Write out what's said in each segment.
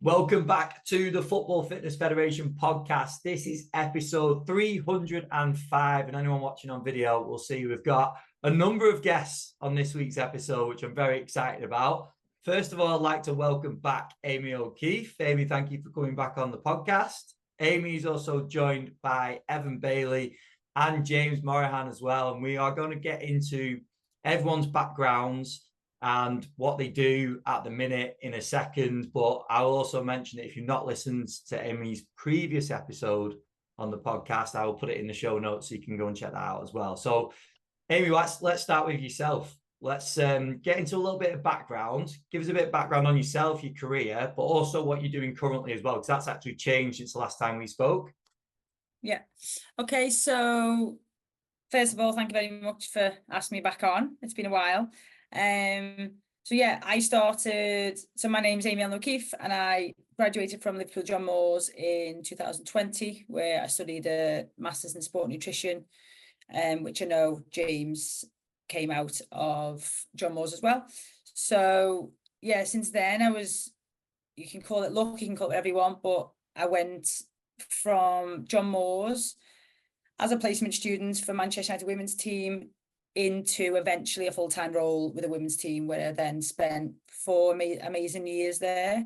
Welcome back to the Football Fitness Federation podcast. This is episode 305, and anyone watching on video will see we've got a number of guests on this week's episode, which I'm very excited about. First of all, I'd like to welcome back Aimee O'Keefe. Aimee, thank you for coming back on the podcast. Aimee is also joined by Evan Bailey and James Morehen as well, and we are going to get into everyone's backgrounds and what they do at the minute in a second. But I'll also mention that if you've not listened to Aimee's previous episode on the podcast, I will put it in the show notes so you can go and check that out as well. So, Aimee, let's start with yourself. Let's get into a little bit of background. Give us a bit of background on yourself, your career, but also what you're doing currently as well, because that's actually changed since the last time we spoke. Yeah. Okay, so first of all, thank you very much for asking me back on. It's been a while. So my name's Aimee O'Keefe and I graduated from Liverpool John Moores in 2020, where I studied a Masters in Sport Nutrition, which I know James came out of John Moores as well. So yeah, since then you can call it luck, you can call it whatever you want, but I went from John Moores as a placement student for Manchester United women's team into eventually a full-time role with a women's team, where I then spent 4 amazing years there,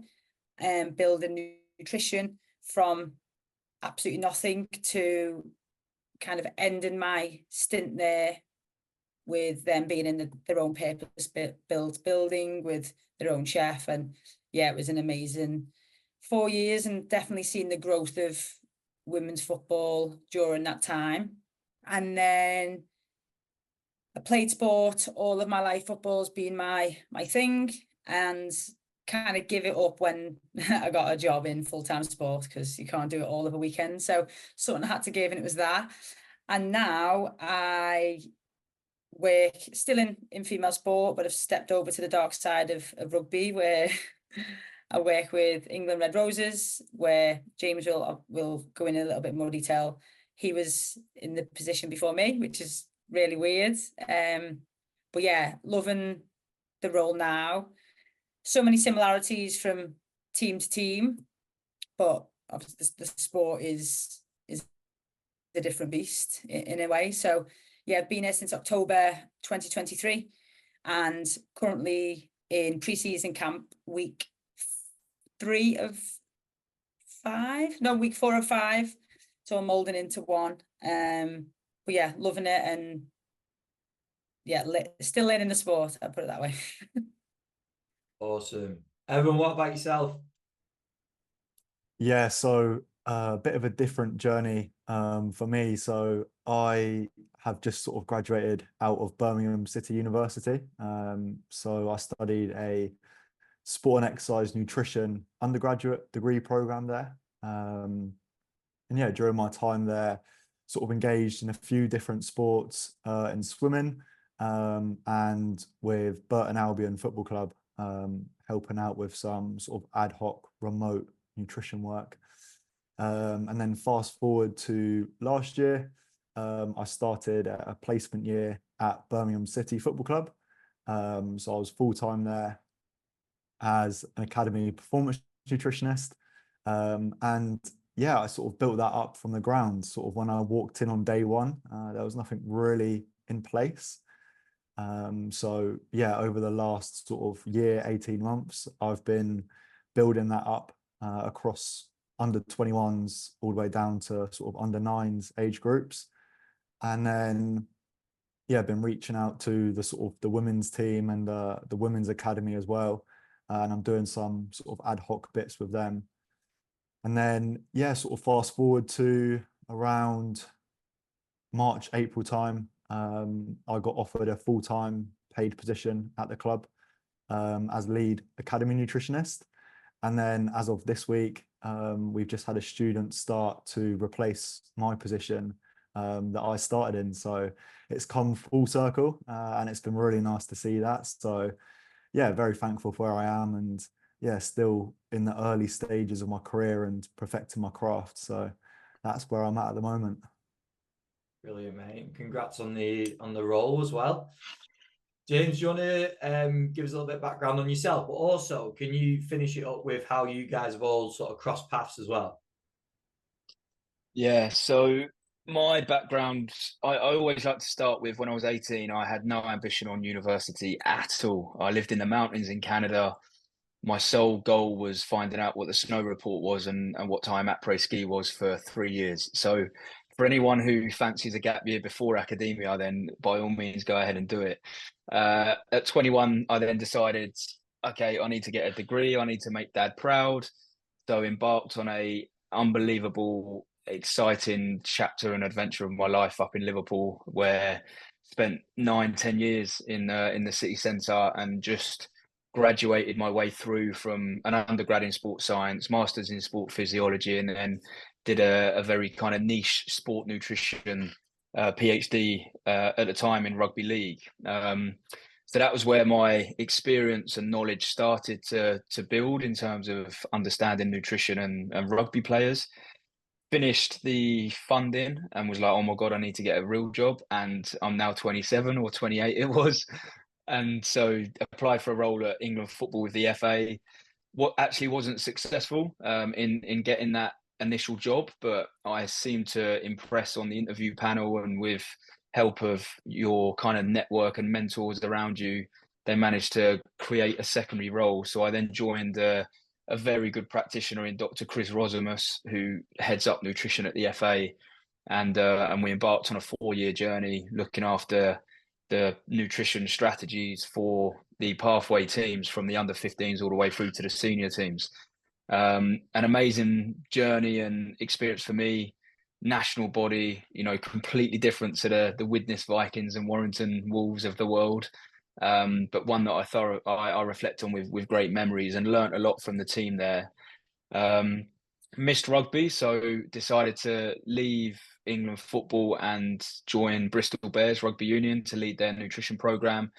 building nutrition from absolutely nothing to kind of ending my stint there with them being in their own purpose-built building with their own chef. And yeah, it was an amazing 4 years, and definitely seen the growth of women's football during that time. And then I played sport all of my life. Football's been my thing, and kind of give it up when I got a job in full-time sport, because you can't do it all of a weekend. So something I had to give, and it was that. And now I work still in female sport, but I've stepped over to the dark side of rugby, where I work with England Red Roses, where James will go in a little bit more detail. He was in the position before me, which is really weird. But yeah, loving the role now. So many similarities from team to team, but obviously the sport is a different beast in a way. So yeah, I've been here since October 2023, and currently in pre-season camp, week 4 of 5. So I'm molding into one. But yeah, loving it, and yeah, still learning the sport, I'll put it that way. Awesome. Evan, what about yourself? Yeah, so a bit of a different journey for me. So I have just sort of graduated out of Birmingham City University. So I studied a sport and exercise nutrition undergraduate degree program there. And yeah, during my time there, sort of engaged in a few different sports in swimming, and with Burton Albion Football Club, helping out with some sort of ad hoc remote nutrition work. And then fast forward to last year, I started a placement year at Birmingham City Football Club. So I was full-time there as an academy performance nutritionist. And yeah, I sort of built that up from the ground. Sort of when I walked in on day one, there was nothing really in place. So yeah, over the last sort of year, 18 months, I've been building that up across under 21s all the way down to sort of under 9s age groups. And then yeah, been reaching out to the sort of the women's team and the women's academy as well. And I'm doing some sort of ad hoc bits with them. And then yeah, sort of fast forward to around March, April time, I got offered a full-time paid position at the club as lead academy nutritionist. And then as of this week, we've just had a student start to replace my position that I started in. So it's come full circle, and it's been really nice to see that. So yeah, very thankful for where I am, and yeah, still in the early stages of my career and perfecting my craft. So that's where I'm at the moment. Brilliant, mate. Congrats on the role as well. James, do you want to give us a little bit of background on yourself, but also can you finish it up with how you guys have all sort of crossed paths as well? Yeah, so my background, I always like to start with when I was 18, I had no ambition on university at all. I lived in the mountains in Canada. My sole goal was finding out what the snow report was and what time après ski was for 3 years. So for anyone who fancies a gap year before academia, then by all means go ahead and do it. At 21, I then decided, okay, I need to get a degree. I need to make dad proud. So embarked on a unbelievable, exciting chapter and adventure of my life up in Liverpool, where spent 9, 10 years in the city centre and just graduated my way through from an undergrad in sports science, masters in sport physiology, and then did a very kind of niche sport nutrition PhD at the time in rugby league. So that was where my experience and knowledge started to build in terms of understanding nutrition and rugby players. Finished the funding and was like, oh my God, I need to get a real job. And I'm now 27 or 28 it was. And so applied for a role at England football with the FA. What actually wasn't successful in getting that initial job, but I seemed to impress on the interview panel, and with help of your kind of network and mentors around you, they managed to create a secondary role. So I then joined a very good practitioner in Dr. Chris Rosimus, who heads up nutrition at the FA, and we embarked on a 4-year journey looking after the nutrition strategies for the pathway teams from the under 15s all the way through to the senior teams. An amazing journey and experience for me. National body, completely different to the Widnes Vikings and Warrington Wolves of the world, but one that I reflect on with great memories, and learnt a lot from the team there. Missed rugby, so decided to leave England football and join Bristol Bears Rugby Union to lead their nutrition program,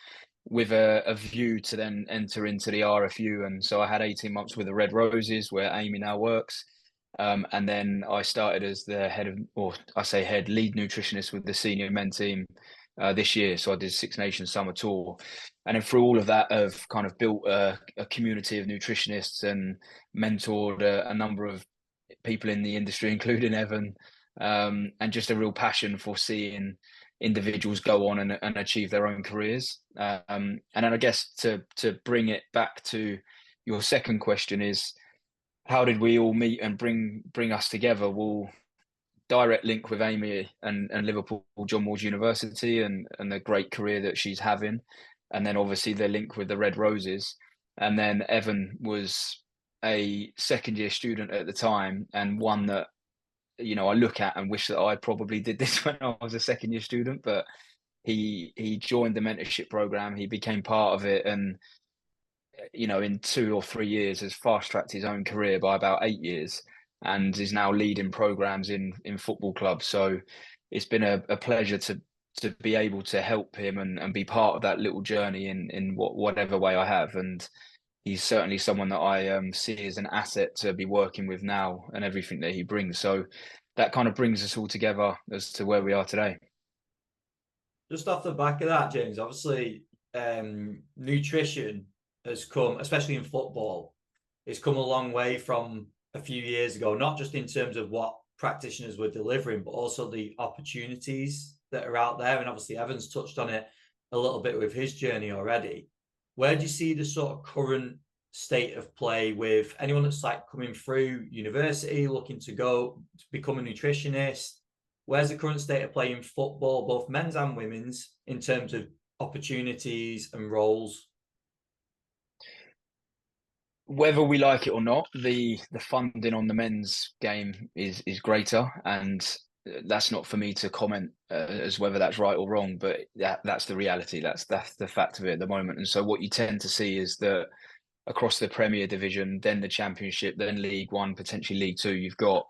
with a view to then enter into the RFU. And so I had 18 months with the Red Roses, where Aimee now works. And then I started as the lead nutritionist with the senior men team this year. So I did Six Nations Summer Tour. And then through all of that, I've kind of built a community of nutritionists and mentored a number of people in the industry, including Evan, and just a real passion for seeing individuals go on and achieve their own careers. And then I guess to bring it back to your second question is, how did we all meet and bring us together? Well, direct link with Aimee and Liverpool John Moores University and the great career that she's having. And then obviously the link with the Red Roses. And then Evan was a second year student at the time, and one that, I look at and wish that I probably did this when I was a second year student, but he joined the mentorship program, he became part of it, and in 2 or 3 years has fast tracked his own career by about 8 years, and is now leading programs in football clubs. So it's been a pleasure to be able to help him and be part of that little journey in whatever way I have. And he's certainly someone that I see as an asset to be working with now, and everything that he brings. So that kind of brings us all together as to where we are today. Just off the back of that, James, obviously nutrition has come, especially in football, it's come a long way from a few years ago, not just in terms of what practitioners were delivering, but also the opportunities that are out there. And obviously Evan's touched on it a little bit with his journey already. Where do you see the sort of current state of play with anyone that's like coming through university, looking to go to become a nutritionist? Where's the current state of play in football, both men's and women's, in terms of opportunities and roles? Whether we like it or not, the funding on the men's game is greater, and that's not for me to comment as whether that's right or wrong, but that's the reality. That's the fact of it at the moment. And so what you tend to see is that across the Premier Division, then the Championship, then League One, potentially League Two, you've got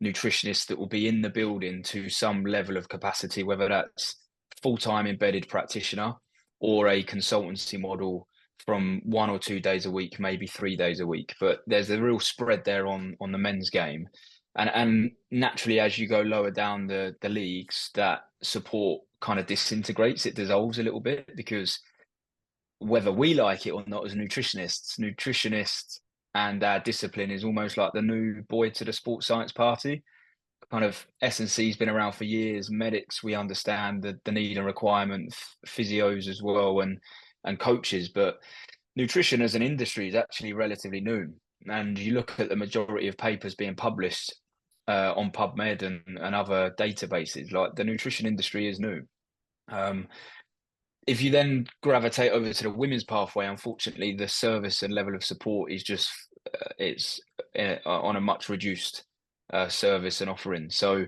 nutritionists that will be in the building to some level of capacity, whether that's full-time embedded practitioner or a consultancy model from 1 or 2 days a week, maybe 3 days a week. But there's a real spread there on the men's game. And naturally, as you go lower down the leagues, that support kind of disintegrates, it dissolves a little bit, because whether we like it or not as nutritionists and our discipline is almost like the new boy to the sports science party. Kind of S&C's been around for years. Medics, we understand the need and requirement, physios as well, and coaches. But nutrition as an industry is actually relatively new. And you look at the majority of papers being published on PubMed and other databases, like the nutrition industry is new. If you then gravitate over to the women's pathway, unfortunately, the service and level of support is just it's on a much reduced service and offering. So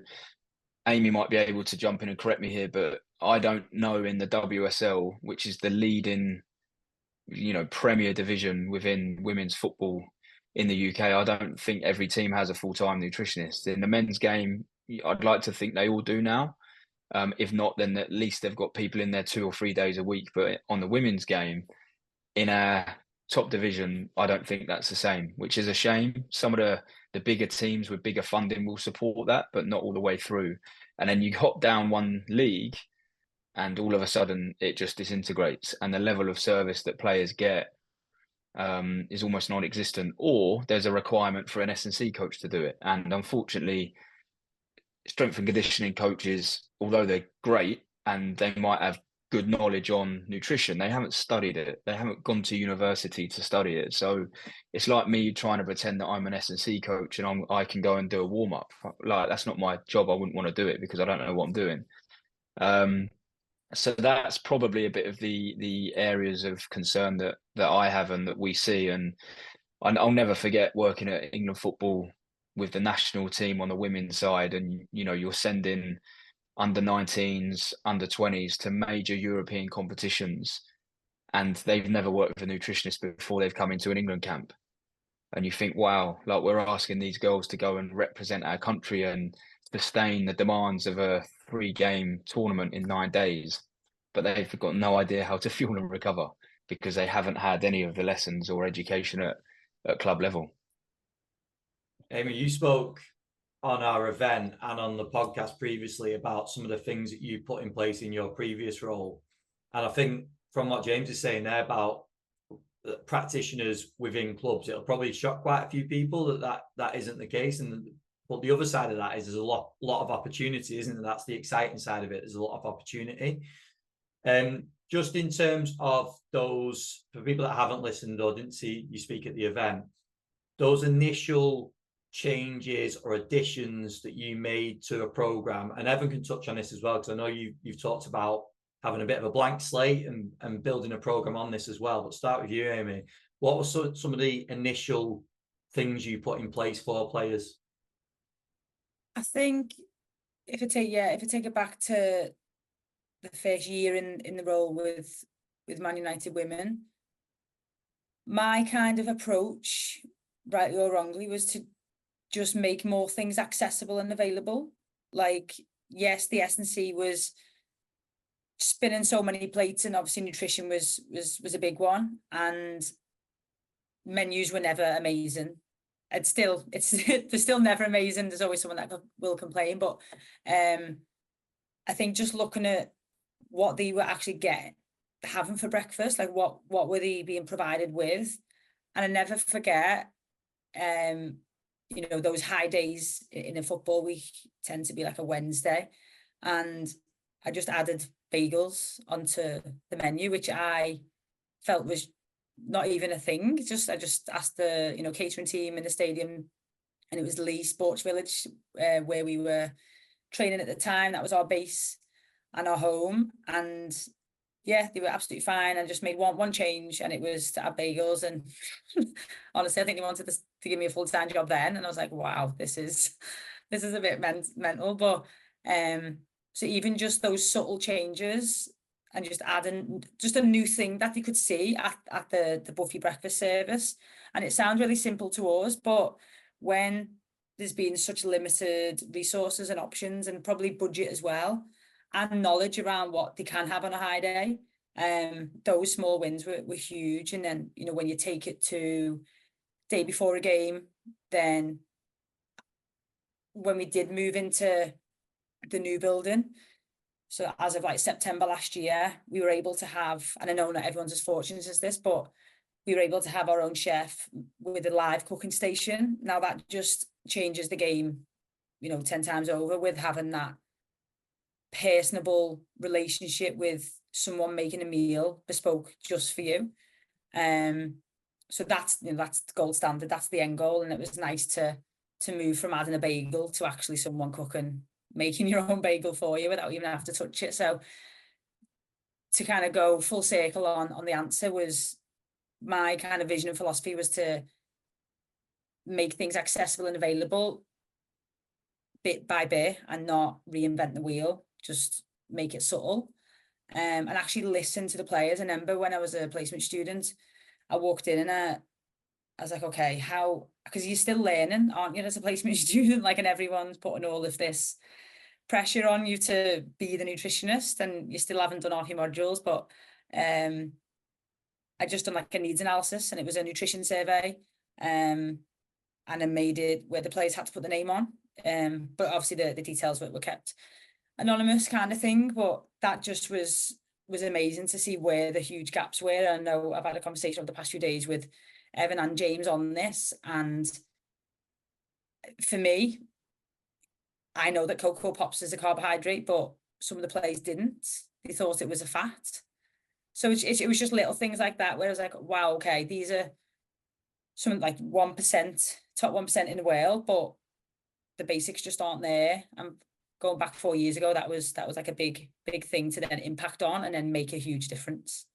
Aimee might be able to jump in and correct me here, but I don't know in the WSL, which is the leading, premier division within women's football in the UK, I don't think every team has a full-time nutritionist. In the men's game, I'd like to think they all do now. If not, then at least they've got people in there 2 or 3 days a week. But on the women's game, in our top division, I don't think that's the same, which is a shame. Some of the bigger teams with bigger funding will support that, but not all the way through. And then you hop down one league and all of a sudden it just disintegrates. And the level of service that players get is almost non-existent, or there's a requirement for an S&C coach to do it. And unfortunately, strength and conditioning coaches, although they're great and they might have good knowledge on nutrition, they haven't studied it. They haven't gone to university to study it. So it's like me trying to pretend that I'm an S&C coach and I can go and do a warm-up. Like, that's not my job. I wouldn't want to do it because I don't know what I'm doing. So that's probably a bit of the areas of concern that I have and that we see. And I'll never forget working at England football with the national team on the women's side, and you're sending under 19s, under 20s to major European competitions, and they've never worked with a nutritionist before they've come into an England camp. And you think, wow, like, we're asking these girls to go and represent our country and sustain the demands of a 3-game tournament in 9 days, but they've got no idea how to fuel and recover because they haven't had any of the lessons or education at club level. Aimee, you spoke on our event and on the podcast previously about some of the things that you put in place in your previous role. And I think from what James is saying there about practitioners within clubs, it'll probably shock quite a few people that isn't the case. But the other side of that is there's a lot of opportunity, isn't there? That's the exciting side of it. There's a lot of opportunity. Just in terms of those, for people that haven't listened or didn't see you speak at the event, those initial changes or additions that you made to a program, and Evan can touch on this as well, because I know you've talked about having a bit of a blank slate and building a program on this as well. But start with you, Aimee. What were some of the initial things you put in place for players? I think if I take it back to the first year in the role with Man United Women, my kind of approach, rightly or wrongly, was to just make more things accessible and available. Like, yes, the S&C was spinning so many plates, and obviously nutrition was a big one, and menus were never amazing. They're still never amazing. There's always someone that will complain, but I think just looking at what they were actually having for breakfast, like what were they being provided with. And I never forget, those high days in a football week tend to be like a Wednesday, and I just added bagels onto the menu, which I felt was not even a thing. I just asked the catering team in the stadium, and it was Lee Sports Village where we were training at the time. That was our base and our home, and yeah, they were absolutely fine. I just made one change, and it was to add bagels. And honestly, I think they wanted to give me a full-time job then, and I was like, wow, this is a bit mental. But so even just those subtle changes and just adding just a new thing that they could see at the buffet breakfast service. And it sounds really simple to us, but when there's been such limited resources and options, and probably budget as well, and knowledge around what they can have on a high day, those small wins were huge. And then, when you take it to day before a game, then when we did move into the new building, So as of like September last year, we were able to have, and I know not everyone's as fortunate as this, but we were able to have our own chef with a live cooking station. Now that just changes the game, 10 times over, with having that personable relationship with someone making a meal bespoke just for you. So that's that's the gold standard, that's the end goal. And it was nice to move from adding a bagel to actually someone making your own bagel for you without even having to touch it. So to kind of go full circle on the answer, was my kind of vision and philosophy was to make things accessible and available bit by bit and not reinvent the wheel, just make it subtle, and actually listen to the players. I remember when I was a placement student, I walked in and I was like, okay, how, because you're still learning, aren't you, as a placement student, like, and everyone's putting all of this pressure on you to be the nutritionist, and you still haven't done all your modules. But I just done like a needs analysis, and it was a nutrition survey, and I made it where the players had to put the name on, but obviously the details were kept anonymous, kind of thing. But that just was amazing to see where the huge gaps were. I know I've had a conversation over the past few days with Evan and James on this, and for me, I know that Cocoa Pops is a carbohydrate, but some of the players didn't. They thought it was a fat. So it was just little things like that where I was like, wow, okay, these are some like 1%, top 1% in the world, but the basics just aren't there. And going back 4 years ago, that was like a big thing to then impact on and then make a huge difference.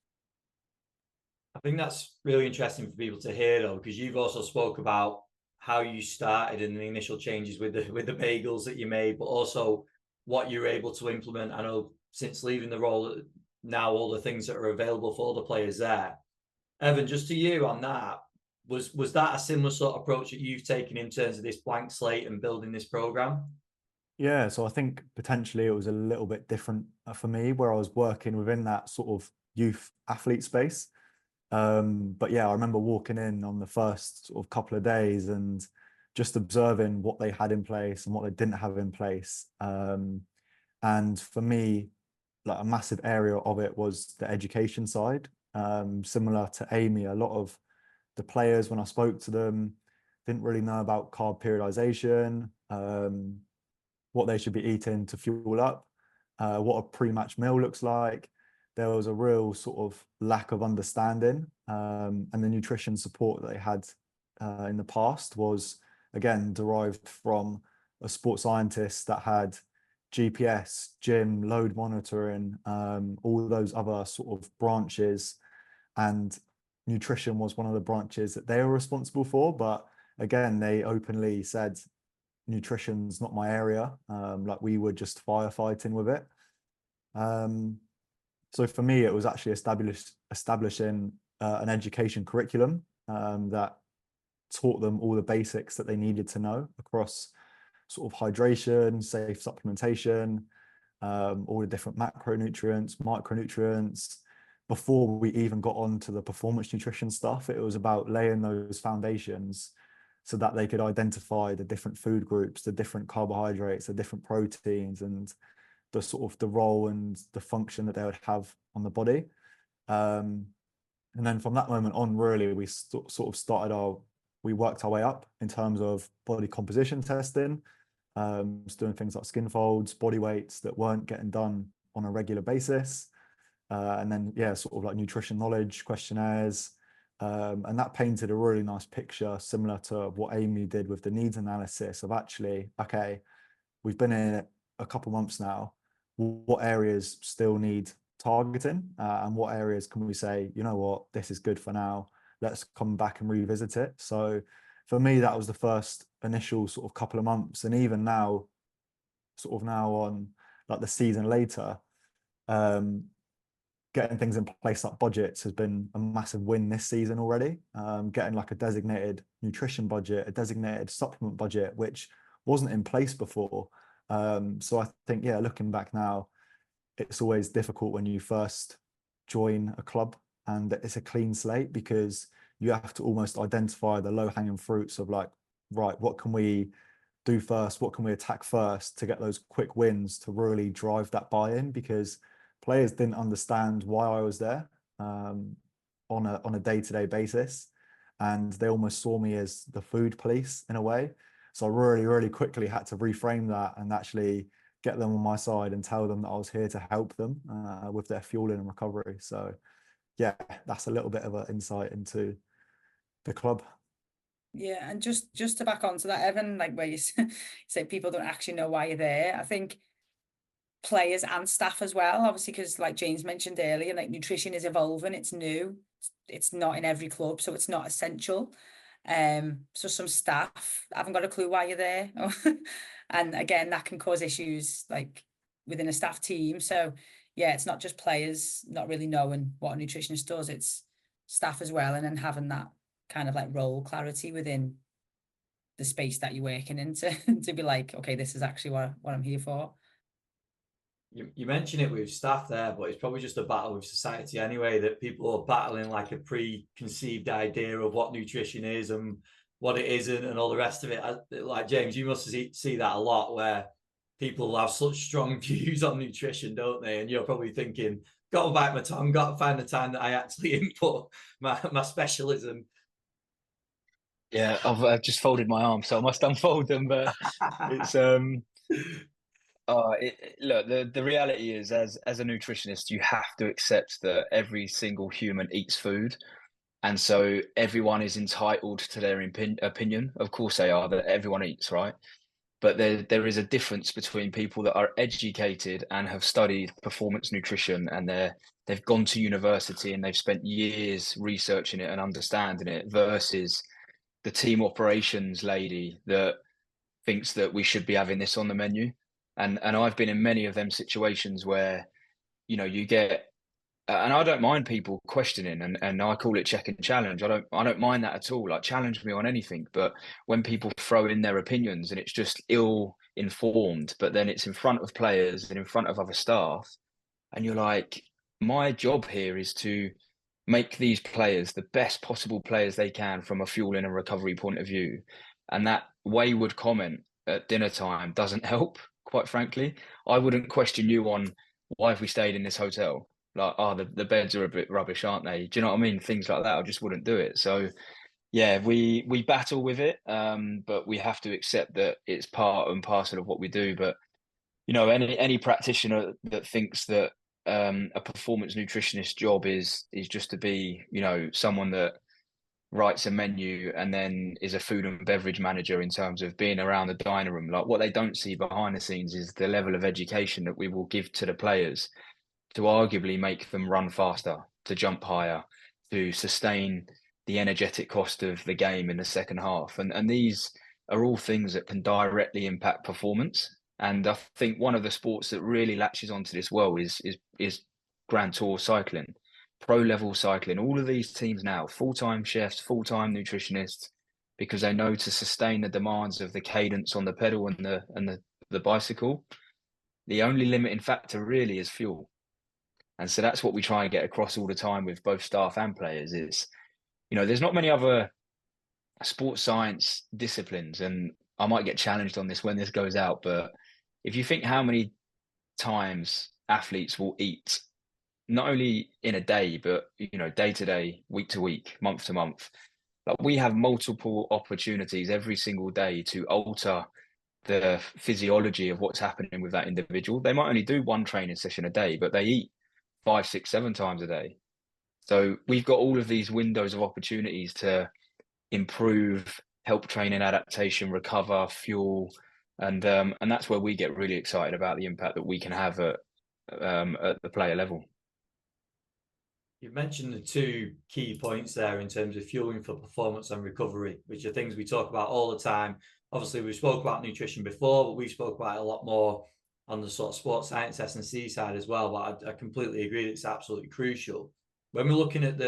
I think that's really interesting for people to hear, though, because you've also spoke about how you started and the initial changes with the bagels that you made, but also what you were able to implement. I know since leaving the role now, all the things that are available for the players there. Evan, just to you on that, was that a similar sort of approach that you've taken in terms of this blank slate and building this program? Yeah, so I think potentially it was a little bit different for me, where I was working within that sort of youth athlete space. But yeah, I remember walking in on the first sort of couple of days and just observing what they had in place and what they didn't have in place. And for me, like a massive area of it was the education side. Similar to Aimee, a lot of the players, when I spoke to them, didn't really know about carb periodization, what they should be eating to fuel up, what a pre-match meal looks like. There was a real sort of lack of understanding, and the nutrition support that they had in the past was, again, derived from a sports scientist that had GPS, gym, load monitoring, all those other sort of branches, and nutrition was one of the branches that they were responsible for. But again, they openly said, nutrition's not my area. Like, we were just firefighting with it. So for me, it was actually establishing an education curriculum that taught them all the basics that they needed to know across sort of hydration, safe supplementation, all the different macronutrients, micronutrients. Before we even got on to the performance nutrition stuff, it was about laying those foundations so that they could identify the different food groups, the different carbohydrates, the different proteins, and the sort of the role and the function that they would have on the body. And then from that moment on, really, we we worked our way up in terms of body composition testing, doing things like skin folds, body weights that weren't getting done on a regular basis. And then, yeah, sort of like nutrition knowledge questionnaires. And that painted a really nice picture, similar to what Aimee did with the needs analysis of actually, okay, we've been in it a couple months now. What areas still need targeting, and what areas can we say, you know what, this is good for now, let's come back and revisit it. So for me, that was the first initial sort of couple of months. And even now, sort of now on like the season later, getting things in place like budgets has been a massive win this season already. Getting like a designated nutrition budget, a designated supplement budget, which wasn't in place before. So I think, yeah, looking back now, it's always difficult when you first join a club and it's a clean slate, because you have to almost identify the low-hanging fruits of like, right, what can we do first? What can we attack first to get those quick wins to really drive that buy-in? Because players didn't understand why I was there on a day-to-day basis, and they almost saw me as the food police in a way. So I really, really quickly had to reframe that and actually get them on my side and tell them that I was here to help them with their fueling and recovery. So yeah, that's a little bit of an insight into the club. Yeah, and just to back onto that, Evan, like where you say people don't actually know why you're there. I think players and staff as well, obviously, because like James mentioned earlier, like nutrition is evolving, it's new, it's not in every club, so it's not essential. So some staff haven't got a clue why you're there. And again, that can cause issues like within a staff team. So yeah, it's not just players not really knowing what a nutritionist does, it's staff as well, and then having that kind of like role clarity within the space that you're working in to be like, okay, this is actually what I'm here for. You mentioned it with staff there, but it's probably just a battle with society anyway, that people are battling like a preconceived idea of what nutrition is and what it isn't and all the rest of it. Like James, you must see that a lot, where people have such strong views on nutrition, don't they? And you're probably thinking, got to bite my tongue, got to find the time that I actually input my specialism. Yeah, I've just folded my arms, so I must unfold them. But it's look, the reality is, as a nutritionist, you have to accept that every single human eats food, and so everyone is entitled to their opinion. Of course, they are, that everyone eats, right? But there is a difference between people that are educated and have studied performance nutrition, and they've gone to university and they've spent years researching it and understanding it, versus the team operations lady that thinks that we should be having this on the menu. And I've been in many of them situations where, you get, and I don't mind people questioning, and I call it check and challenge. I don't mind that at all. Like, challenge me on anything. But when people throw in their opinions and it's just ill informed, but then it's in front of players and in front of other staff, and you're like, my job here is to make these players the best possible players they can from a fueling and recovery point of view. And that wayward comment at dinner time doesn't help, quite frankly. I wouldn't question you on, why have we stayed in this hotel? Like, oh, the beds are a bit rubbish, aren't they? Do you know what I mean? Things like that, I just wouldn't do it. So yeah, we battle with it, but we have to accept that it's part and parcel of what we do. But any practitioner that thinks that a performance nutritionist job is just to be, someone that writes a menu and then is a food and beverage manager in terms of being around the dining room. Like, what they don't see behind the scenes is the level of education that we will give to the players to arguably make them run faster, to jump higher, to sustain the energetic cost of the game in the second half. And these are all things that can directly impact performance. And I think one of the sports that really latches onto this well is Grand Tour cycling, pro level cycling. All of these teams now, full-time chefs, full-time nutritionists, because they know to sustain the demands of the cadence on the pedal and the bicycle, the only limiting factor really is fuel. And so that's what we try and get across all the time with both staff and players. Is, there's not many other sports science disciplines, and I might get challenged on this when this goes out, but if you think how many times athletes will eat, not only in a day, but day to day, week to week, month to month, like, we have multiple opportunities every single day to alter the physiology of what's happening with that individual. They might only do one training session a day, but they eat 5, 6, 7 times a day. So we've got all of these windows of opportunities to improve, help training, adaptation, recover, fuel, and that's where we get really excited about the impact that we can have at the player level. You've mentioned the two key points there in terms of fueling for performance and recovery, which are things we talk about all the time. Obviously, we spoke about nutrition before, but we spoke about it a lot more on the sort of sports science S&C side as well. But I completely agree that it's absolutely crucial. When we're looking at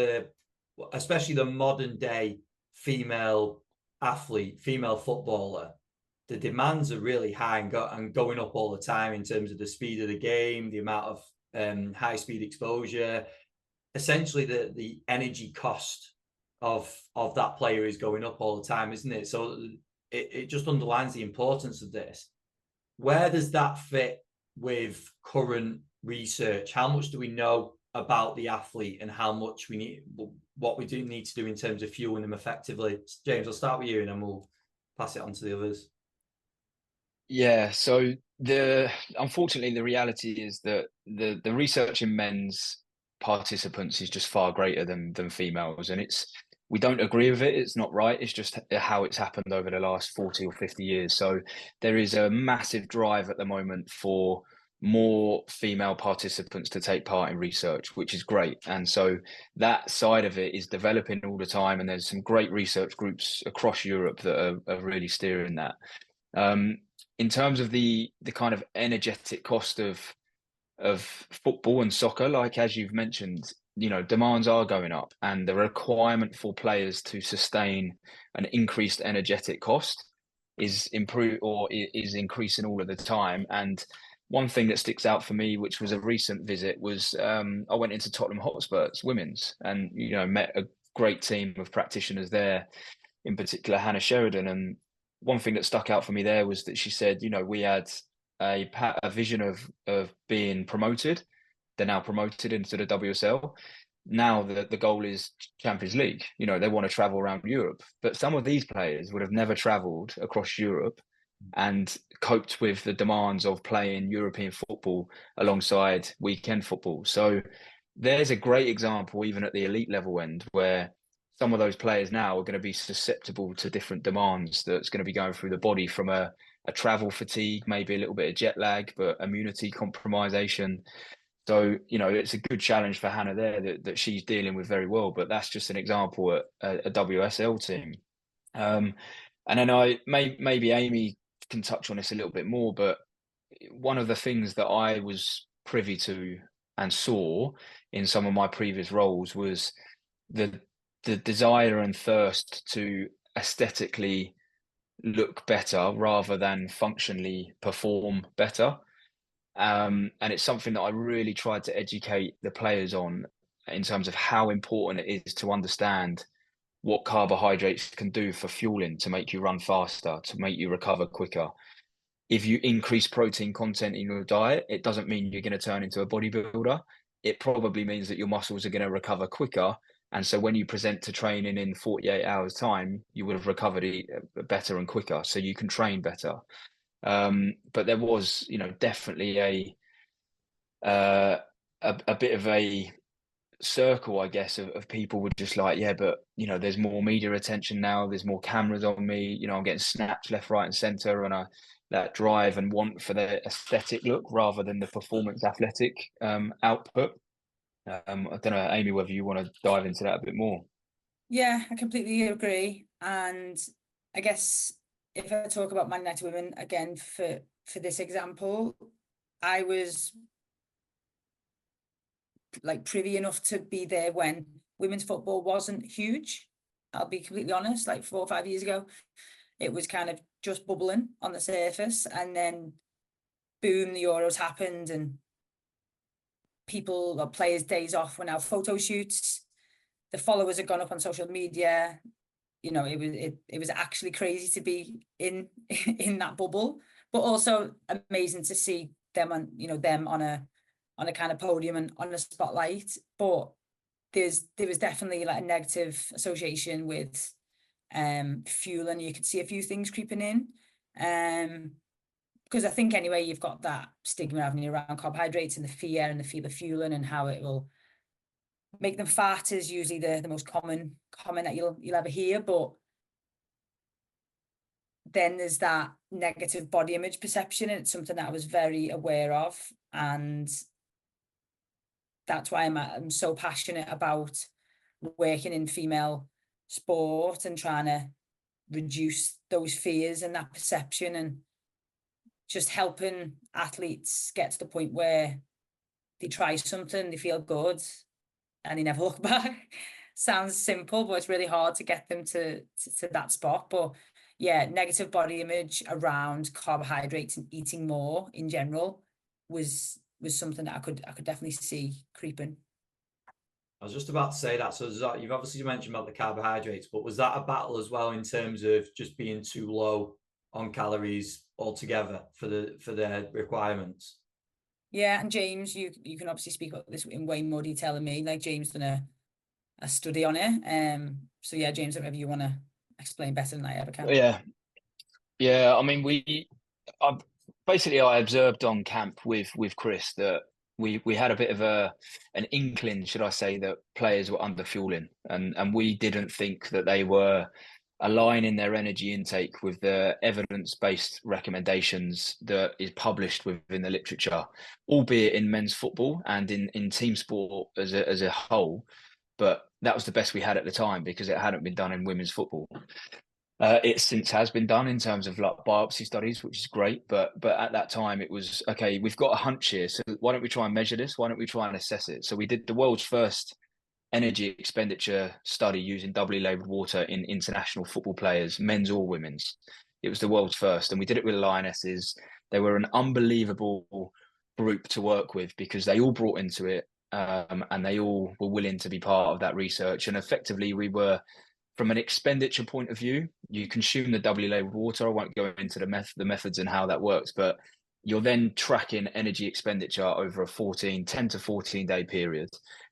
especially the modern day female athlete, female footballer, the demands are really high and going up all the time in terms of the speed of the game, the amount of high speed exposure. Essentially, the energy cost of that player is going up all the time, isn't it? So it just underlines the importance of this. Where does that fit with current research? How much do we know about the athlete and how much we need, what we do need to do in terms of fueling them effectively? James, I'll start with you and then we'll pass it on to the others. Yeah, so unfortunately the reality is that the research in men's participants is just far greater than females, and we don't agree with it. It's not right. It's just how it's happened over the last 40 or 50 years. So there is a massive drive at the moment for more female participants to take part in research, which is great. And so that side of it is developing all the time, and there's some great research groups across Europe that are really steering that. In terms of the kind of energetic cost of football and soccer, like as you've mentioned, demands are going up, and the requirement for players to sustain an increased energetic cost is increasing all of the time. And one thing that sticks out for me, which was a recent visit, was I went into Tottenham Hotspur's women's, and met a great team of practitioners there, in particular Hannah Sheridan. And one thing that stuck out for me there was that she said, we had a vision of being promoted. They're now promoted into the WSL. Now the goal is Champions League. They want to travel around Europe, but some of these players would have never traveled across Europe and coped with the demands of playing European football alongside weekend football. So there's a great example, even at the elite level end, where some of those players now are going to be susceptible to different demands that's going to be going through the body, from a travel fatigue, maybe a little bit of jet lag, but immunity compromisation. So, it's a good challenge for Hannah there that she's dealing with very well, but that's just an example at a WSL team. And then maybe Aimee can touch on this a little bit more, but one of the things that I was privy to and saw in some of my previous roles was the desire and thirst to aesthetically look better rather than functionally perform better. And it's something that I really tried to educate the players on, in terms of how important it is to understand what carbohydrates can do for fueling, to make you run faster, to make you recover quicker. If you increase protein content in your diet, it doesn't mean you're going to turn into a bodybuilder. It probably means that your muscles are going to recover quicker. And so when you present to training in 48 hours time, you would have recovered better and quicker, so you can train better. But there was, definitely a bit of a circle, I guess, of people were just like, yeah, but there's more media attention now, there's more cameras on me, I'm getting snaps left, right and center, and that drive and want for the aesthetic look rather than the performance athletic output. I don't know, Aimee, whether you want to dive into that a bit more. Yeah, I completely agree. And I guess if I talk about Man United women again for this example, I was privy enough to be there when women's football wasn't huge. I'll be completely honest, 4 or 5 years ago, it was kind of just bubbling on the surface, and then boom, the Euros happened, and players' days off were now photo shoots. The followers had gone up on social media. It was actually crazy to be in that bubble, but also amazing to see them on a kind of podium and on a spotlight. But there was definitely a negative association with fuel, and you could see a few things creeping in. Because I think anyway, you've got that stigma, haven't you, around carbohydrates and the fear and the feel of fueling and how it will make them fat is usually the most common comment that you'll ever hear. But then there's that negative body image perception, and it's something that I was very aware of, and that's why I'm so passionate about working in female sport and trying to reduce those fears and that perception, and just helping athletes get to the point where they try something, they feel good, and they never look back. Sounds simple, but it's really hard to get them to that spot. But yeah, negative body image around carbohydrates and eating more in general was something that I could definitely see creeping. I was just about to say that. So you've obviously mentioned about the carbohydrates, but was that a battle as well in terms of just being too low on calories altogether for their requirements? Yeah, and James, you can obviously speak about this in way more detail than me. Like James done a study on it. So yeah, James, whatever you want to explain better than I ever can. Yeah. I mean, I observed on camp with Chris that we had a bit of an inkling, should I say, that players were under fueling, and we didn't think that they were aligning their energy intake with the evidence-based recommendations that is published within the literature, albeit in men's football and in team sport as a whole. But that was the best we had at the time because it hadn't been done in women's football. It since has been done in terms of like biopsy studies, which is great. But at that time, it was okay. We've got a hunch here, so why don't we try and measure this? Why don't we try and assess it? So we did the world's first energy expenditure study using doubly labeled water in international football players, men's or women's. It was the world's first, and we did it with Lionesses. They were an unbelievable group to work with because they all brought into it, and they all were willing to be part of that research. And effectively, we were, from an expenditure point of view, you consume the doubly labeled water. I won't go into the methods and how that works, but you're then tracking energy expenditure over a 10 to 14 day period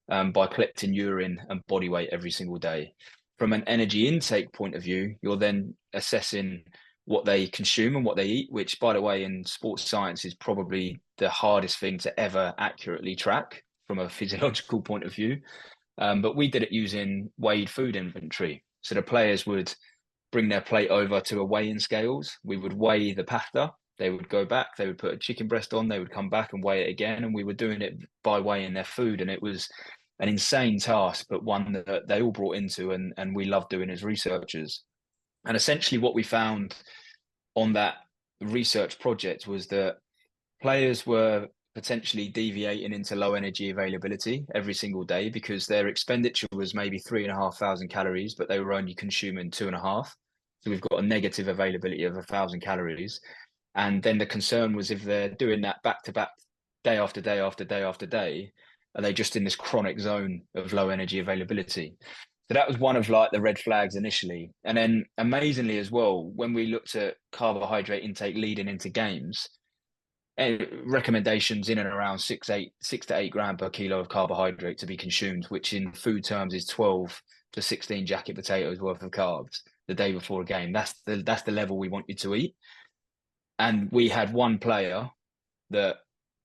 by collecting urine and body weight every single day. From an energy intake point of view, you're then assessing what they consume and what they eat, which, by the way, in sports science is probably the hardest thing to ever accurately track from a physiological point of view. But we did it using weighed food inventory. So the players would bring their plate over to a weigh-in scales. We would weigh the pasta. They would go back. They would put a chicken breast on. They would come back and weigh it again. And we were doing it by weighing their food. And it was an insane task, but one that they all brought into and we loved doing as researchers. And essentially what we found on that research project was that players were potentially deviating into low energy availability every single day because their expenditure was maybe 3,500 calories, but they were only consuming 2.5. So we've got a negative availability of 1,000 calories. And then the concern was if they're doing that back to back, day after day after day after day, are they just in this chronic zone of low energy availability? So that was one of like the red flags initially. And then amazingly as well, when we looked at carbohydrate intake leading into games, recommendations in and around 6 to 8 gram per kilo of carbohydrate to be consumed, which in food terms is 12 to 16 jacket potatoes worth of carbs the day before a game. That's the level we want you to eat. And we had one player that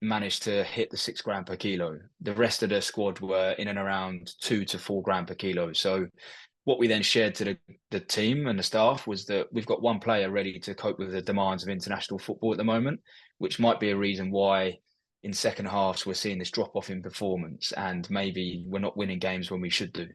managed to hit the 6 gram per kilo. The rest of the squad were in and around 2 to 4 gram per kilo. So what we then shared to the team and the staff was that we've got one player ready to cope with the demands of international football at the moment, which might be a reason why in second halves we're seeing this drop off in performance and maybe we're not winning games when we should do.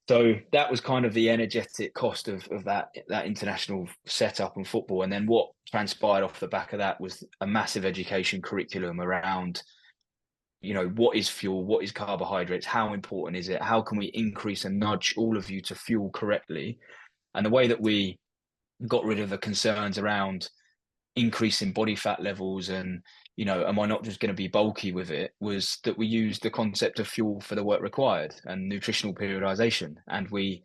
So that was kind of the energetic cost of that international setup and football. And then what transpired off the back of that was a massive education curriculum around, what is fuel, what is carbohydrates, how important is it, how can we increase and nudge all of you to fuel correctly. And the way that we got rid of the concerns around increasing body fat levels and, am I not just going to be bulky with it, was that we used the concept of fuel for the work required and nutritional periodization. And we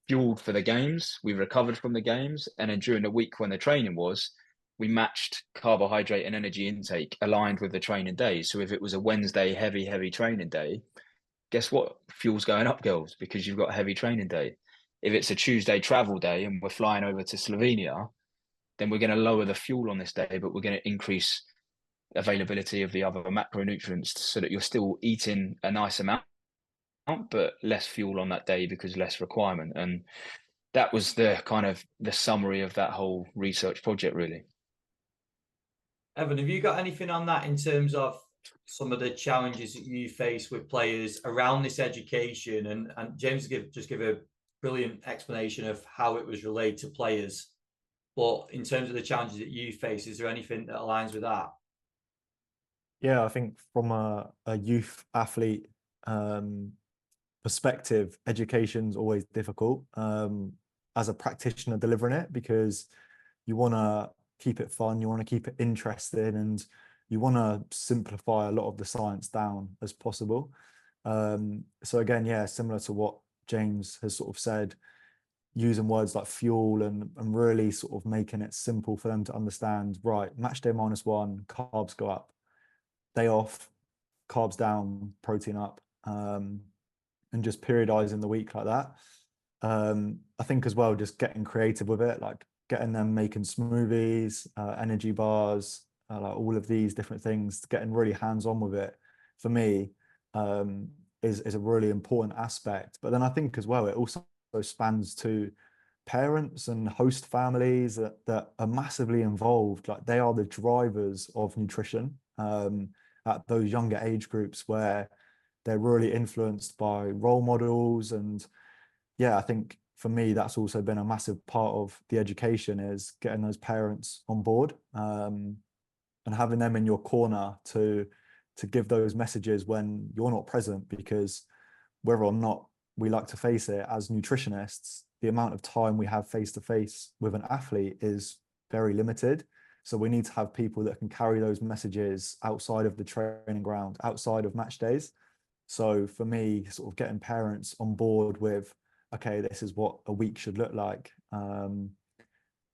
fueled for the games, we recovered from the games, and then during the week when the training was, we matched carbohydrate and energy intake aligned with the training days. So if it was a Wednesday heavy training day, guess what? Fuel's going up, girls, because you've got a heavy training day. If it's a Tuesday travel day and we're flying over to Slovenia, then we're going to lower the fuel on this day, but we're going to increase availability of the other macronutrients so that you're still eating a nice amount, but less fuel on that day because less requirement. And that was the kind of the summary of that whole research project, really. Evan, have you got anything on that in terms of some of the challenges that you face with players around this education? And James just give a brilliant explanation of how it was relayed to players. But in terms of the challenges that you face, is there anything that aligns with that? Yeah, I think from a youth athlete perspective, education's always difficult as a practitioner delivering it, because you want to keep it fun, you want to keep it interesting, and you want to simplify a lot of the science down as possible. So again, yeah, similar to what James has sort of said, using words like fuel and really sort of making it simple for them to understand, right, match day -1, carbs go up, day off, carbs down, protein up, and just periodizing the week like that. I think as well, just getting creative with it, like getting them making smoothies, energy bars, like all of these different things, getting really hands-on with it, for me, is a really important aspect. But then I think as well, it also spans to parents and host families that are massively involved. Like they are the drivers of nutrition at those younger age groups, where they're really influenced by role models. And yeah, I think for me, that's also been a massive part of the education, is getting those parents on board, and having them in your corner to give those messages when you're not present. Because whether or not we like to face it, as nutritionists, the amount of time we have face to face with an athlete is very limited. So we need to have people that can carry those messages outside of the training ground, outside of match days. So for me, sort of getting parents on board with, okay, this is what a week should look like,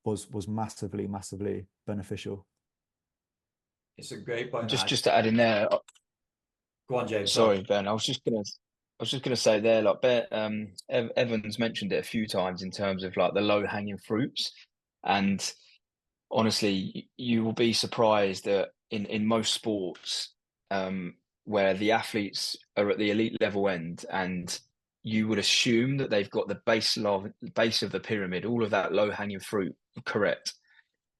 was massively beneficial. It's a great point. Just to add in there. Go on, James. Sorry, Ben. I was just gonna say there, like Evan's mentioned it a few times in terms of like the low hanging fruits, and honestly, you will be surprised that in most sports, where the athletes are at the elite level end, and you would assume that they've got the base of the pyramid, all of that low hanging fruit, correct.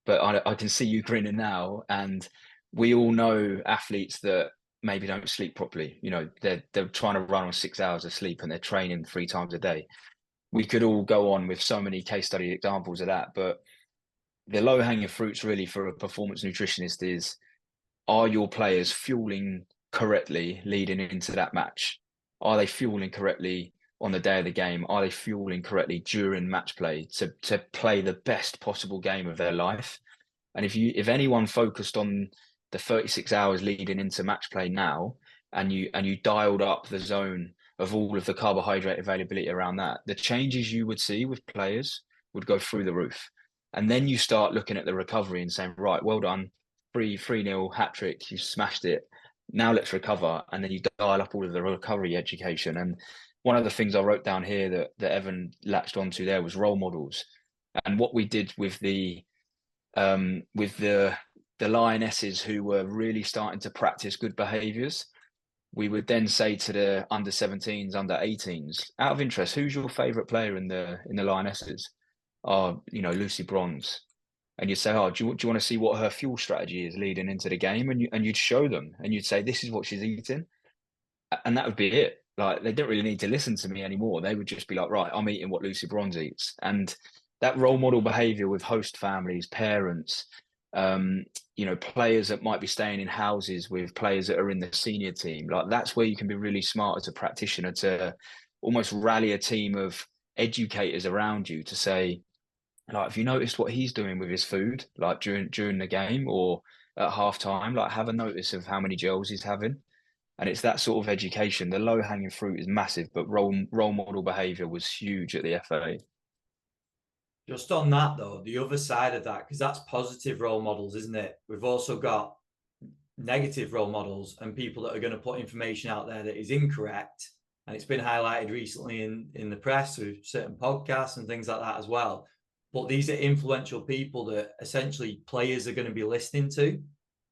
But I can see you grinning now, and we all know athletes that maybe don't sleep properly. You know, they're trying to run on 6 hours of sleep and they're training 3 times a day. We could all go on with so many case study examples of that, but the low hanging fruits really for a performance nutritionist is, are your players fueling correctly leading into that match? Are they fueling correctly on the day of the game? Are they fueling correctly during match play to play the best possible game of their life? And if anyone focused on the 36 hours leading into match play now, and you dialed up the zone of all of the carbohydrate availability around that, the changes you would see with players would go through the roof. And then you start looking at the recovery and saying, right, well done, 3-0 hat trick, you smashed it. Now let's recover. And then you dial up all of the recovery education. And one of the things I wrote down here that Evan latched onto there was role models. And what we did with the lionesses who were really starting to practice good behaviours, we would then say to the under 17s, under 18s, out of interest, who's your favourite player in the lionesses? Oh, Lucy Bronze. And you'd say, oh, do you want to see what her fuel strategy is leading into the game? And you'd show them, and you'd say, this is what she's eating. And that would be it. Like, they didn't really need to listen to me anymore. They would just be like, right, I'm eating what Lucy Bronze eats. And that role model behavior with host families, parents, players that might be staying in houses with players that are in the senior team, like that's where you can be really smart as a practitioner to almost rally a team of educators around you to say, like, have you noticed what he's doing with his food, like during the game or at halftime? Like, have a notice of how many gels he's having. And it's that sort of education. The low hanging fruit is massive, but role model behavior was huge at the FA. Just on that though, the other side of that, because that's positive role models, isn't it? We've also got negative role models and people that are going to put information out there that is incorrect. And it's been highlighted recently in the press with certain podcasts and things like that as well. But these are influential people that essentially players are going to be listening to.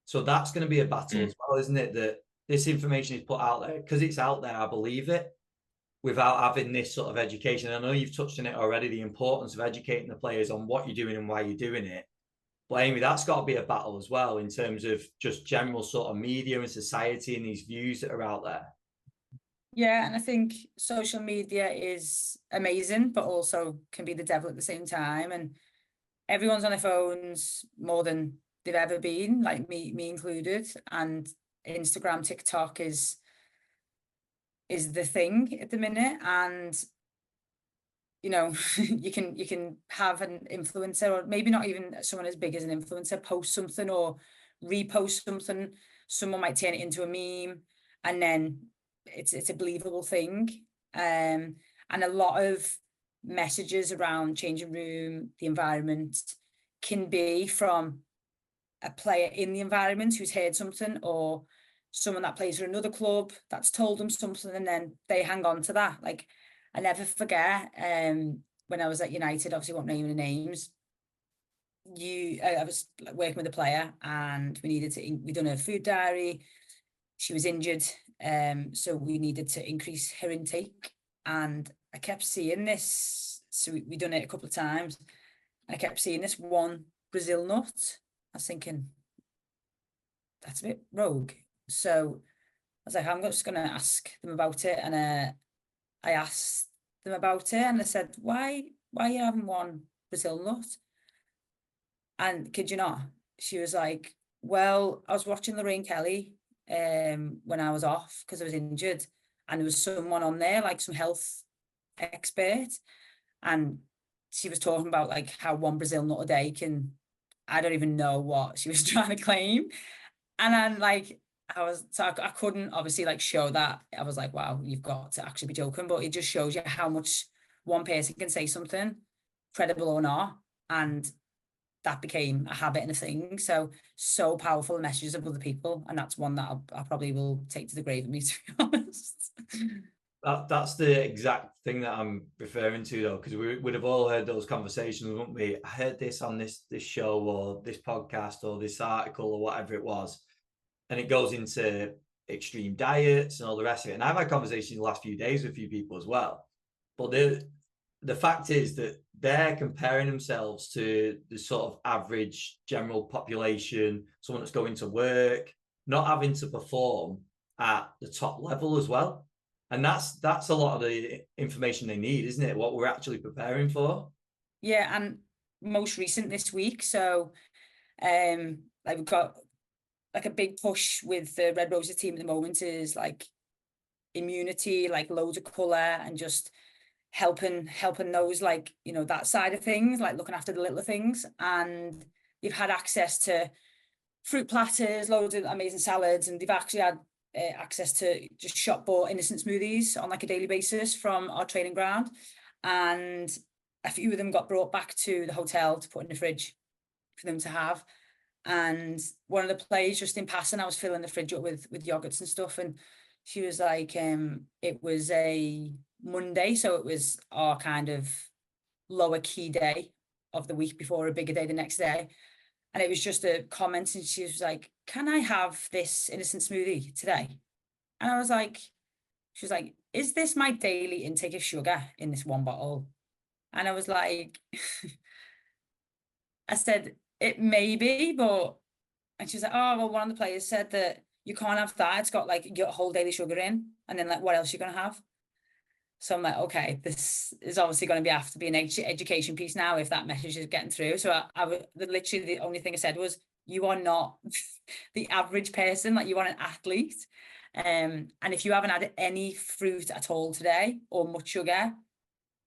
So that's going to be a battle as well, isn't it? That this information is put out there because it's out there, I believe it, without having this sort of education. I know you've touched on it already, the importance of educating the players on what you're doing and why you're doing it. But Aimee, that's got to be a battle as well in terms of just general sort of media and society and these views that are out there. Yeah, and I think social media is amazing, but also can be the devil at the same time. And everyone's on their phones more than they've ever been, like me included. And Instagram, TikTok is the thing at the minute. And you can have an influencer, or maybe not even someone as big as an influencer, post something or repost something. Someone might turn it into a meme, and then it's a believable thing. And a lot of messages around changing room, the environment, can be from a player in the environment who's heard something, or someone that plays for another club that's told them something, and then they hang on to that. Like, I never forget when I was at United, obviously won't name any names, I was working with a player, and we done a food diary. She was injured, so we needed to increase her intake, and I kept seeing this. So we done it a couple of times. I kept seeing this one Rezzil nut. I was thinking, that's a bit rogue. So I was like, I'm just going to ask them about it. And I asked them about it, and I said, why are you having one Rezzil nut? And kid you not, she was like, well, I was watching Lorraine Kelly when I was off because I was injured, and there was someone on there, like some health expert, and she was talking about like how one Rezzil nut a day can, I don't even know what she was trying to claim. And then like I couldn't obviously like show that. I was like, wow, you've got to actually be joking. But it just shows you how much one person can say something, credible or not, and that became a habit and a thing. So powerful, the messages of other people, and that's one that I probably will take to the grave of me, to be honest. That's the exact thing that I'm referring to, though, because we would have all heard those conversations, wouldn't we? I heard this on this show or this podcast or this article or whatever it was, and it goes into extreme diets and all the rest of it. And I've had conversations in the last few days with a few people as well. But the fact is that they're comparing themselves to the sort of average general population, someone that's going to work, not having to perform at the top level as well. And that's a lot of the information they need, isn't it? What we're actually preparing for. Yeah, and most recent this week. So like we've got like a big push with the Red Roses team at the moment is like immunity, like loads of colour, and just helping those, like, you know, that side of things, like looking after the little things. And they've had access to fruit platters, loads of amazing salads, and they've actually had access to just shop bought innocent smoothies on like a daily basis from our training ground. And a few of them got brought back to the hotel to put in the fridge for them to have. And one of the players, just in passing, I was filling the fridge up with yogurts and stuff, and she was like, it was a Monday, so it was our kind of lower key day of the week before a bigger day the next day. And it was just a comment, and she was like, can I have this innocent smoothie today? And I was like, she was like, is this my daily intake of sugar in this one bottle? And I was like, I said, it may be, but, and she was like, oh, well, one of the players said that you can't have that. It's got like your whole daily sugar in. And then like, what else are you going to have? So I'm like, okay, this is obviously going to have to be an education piece now if that message is getting through. So I literally, the only thing I said was, you are not the average person, like you are an athlete. And if you haven't had any fruit at all today or much sugar,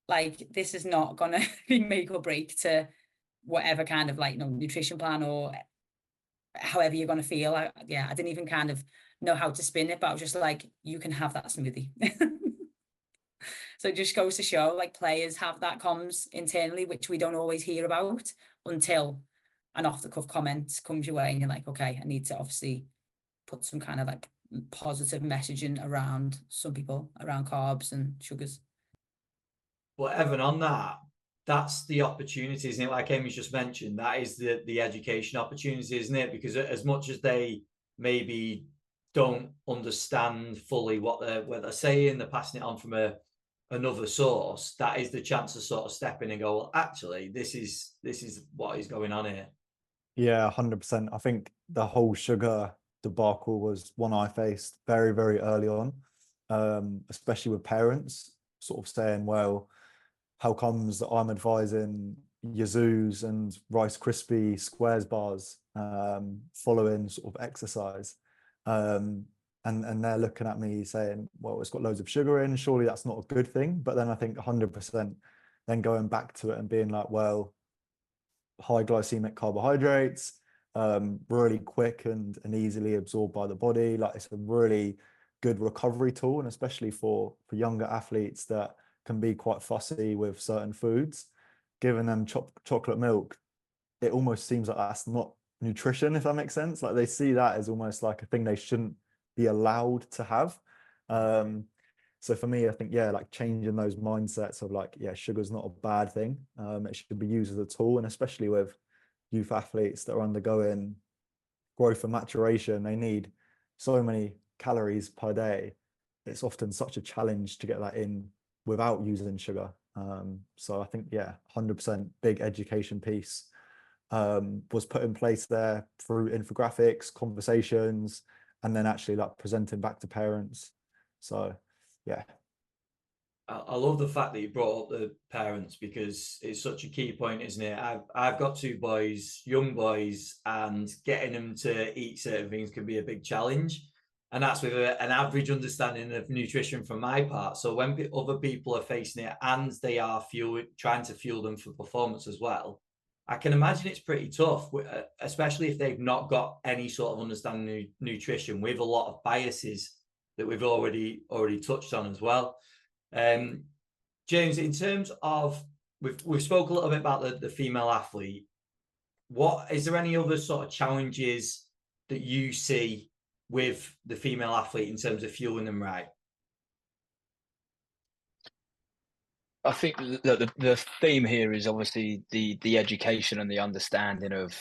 like this is not going to be make or break to whatever kind of like, you know, nutrition plan or however you're going to feel. I didn't even kind of know how to spin it, but I was just like, you can have that smoothie. So it just goes to show, like, players have that comms internally, which we don't always hear about until an off-the-cuff comment comes your way and you're like, okay, I need to obviously put some kind of like positive messaging around some people, around carbs and sugars. But Evan, on that, that's the opportunity, isn't it? Like Aimee just mentioned, that is the education opportunity, isn't it? Because as much as they maybe don't understand fully what they're saying, they're passing it on from another source, that is the chance to sort of step in and go, well, actually, this is what is going on here. Yeah, 100%. I think the whole sugar debacle was one I faced very, very early on, especially with parents sort of saying, well, how comes that I'm advising Yazoo's and Rice Krispie Squares bars following sort of exercise? And they're looking at me saying, well, it's got loads of sugar in, surely that's not a good thing. But then I think 100% then going back to it and being like, well, high glycemic carbohydrates, really quick and easily absorbed by the body. Like it's a really good recovery tool, and especially for younger athletes that can be quite fussy with certain foods, giving them chocolate milk, it almost seems like that's not nutrition, if that makes sense. Like they see that as almost like a thing they shouldn't be allowed to have. So for me, I think, yeah, like changing those mindsets of like, yeah, sugar's not a bad thing. It should be used as a tool, and especially with youth athletes that are undergoing growth and maturation, they need so many calories per day. It's often such a challenge to get that in without using sugar. So I think, yeah, 100% big education piece was put in place there through infographics, conversations, and then actually like presenting back to parents. So yeah. I love the fact that you brought up the parents, because it's such a key point, isn't it? I've got two boys, young boys, and getting them to eat certain things can be a big challenge. And that's with an average understanding of nutrition from my part. So when other people are facing it and they are trying to fuel them for performance as well, I can imagine it's pretty tough, especially if they've not got any sort of understanding of nutrition, with a lot of biases that we've already touched on as well. James, in terms of, we've spoke a little bit about the female athlete. What is there any other sort of challenges that you see with the female athlete in terms of fueling them right? I think the theme here is obviously the education and the understanding of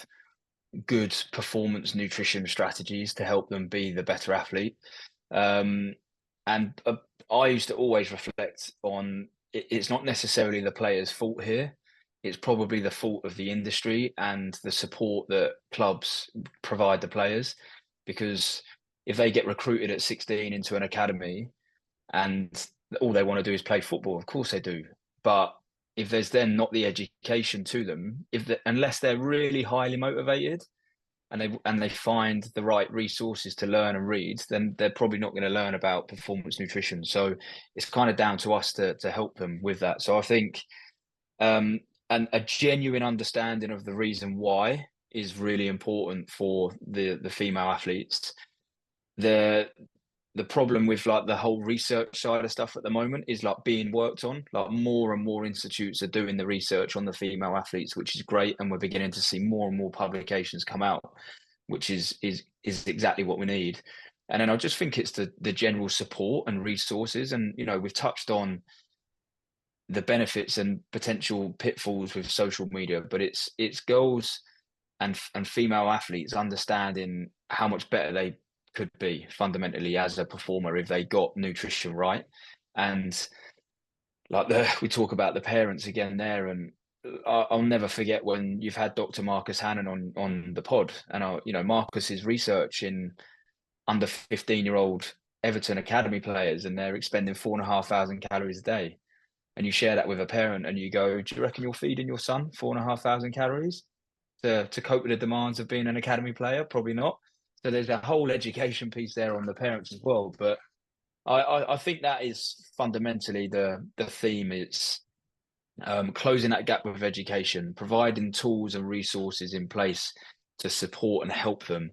good performance nutrition strategies to help them be the better athlete. And I used to always reflect on it's not necessarily the player's fault here. It's probably the fault of the industry and the support that clubs provide the players. Because if they get recruited at 16 into an academy and all they want to do is play football, of course they do. But if there's then not the education to them, unless they're really highly motivated, and they find the right resources to learn and read, then they're probably not going to learn about performance nutrition. So it's kind of down to us to help them with that. So I think and a genuine understanding of the reason why is really important for the female athletes. The problem with like the whole research side of stuff at the moment is like being worked on. Like more and more institutes are doing the research on the female athletes, which is great, and we're beginning to see more and more publications come out, which is exactly what we need. And then I just think it's the general support and resources, and we've touched on the benefits and potential pitfalls with social media, but it's girls and female athletes understanding how much better they could be fundamentally as a performer if they got nutrition right. And like we talk about the parents again there, and I'll never forget when you've had Dr. Marcus Hannon on the pod, and Marcus's research in under 15-year-old Everton academy players, and they're expending 4,500 calories a day. And you share that with a parent and you go, do you reckon you're feeding your son 4,500 calories to cope with the demands of being an academy player? Probably not. So there's a whole education piece there on the parents as well. But I think that is fundamentally the theme. It's closing that gap with education, providing tools and resources in place to support and help them,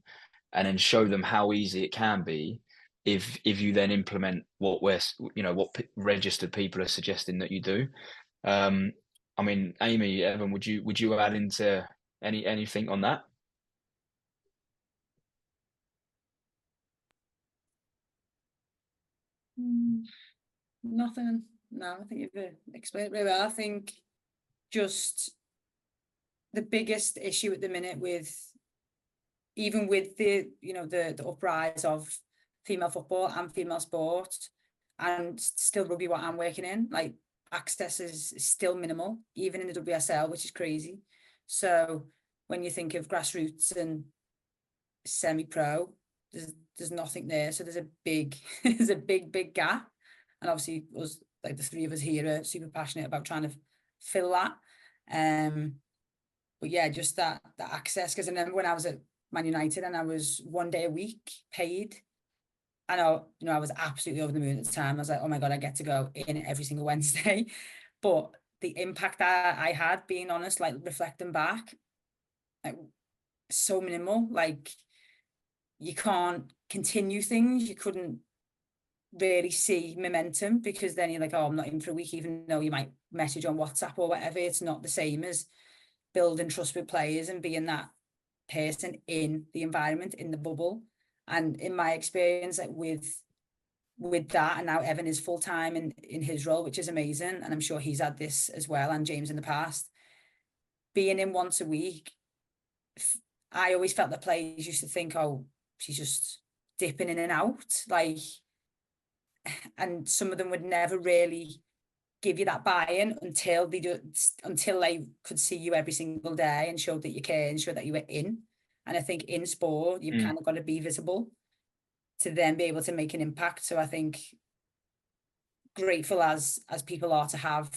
and then show them how easy it can be if you then implement what registered people are suggesting that you do. I mean, Aimee, Evan, would you add into anything on that? Nothing. No, I think you've explained it really well. I think just the biggest issue at the minute even with the uprise of female football and female sport, and still rugby, what I'm working in, like access is still minimal, even in the WSL, which is crazy. So when you think of grassroots and semi-pro, there's nothing there. So there's a big big gap. And obviously us, like the three of us here, are super passionate about trying to fill that. But yeah, just that access. Because I remember when I was at Man United and I was 1 day a week paid, and I was absolutely over the moon at the time. I was like, oh my God, I get to go in every single Wednesday. But the impact that I had, being honest, like reflecting back, like so minimal. Like you can't continue things. You couldn't really see momentum, because then you're like, oh, I'm not in for a week, even though you might message on WhatsApp or whatever. It's not the same as building trust with players and being that person in the environment, in the bubble. And in my experience, like with that, and now Evan is full-time in his role, which is amazing, and I'm sure he's had this as well, and James in the past, being in once a week, I always felt that players used to think, oh, she's just dipping in and out, like, and some of them would never really give you that buy-in until they could see you every single day and showed that you care and showed that you were in. And I think in sport, you've kind of got to be visible to then be able to make an impact. So I think, grateful as people are to have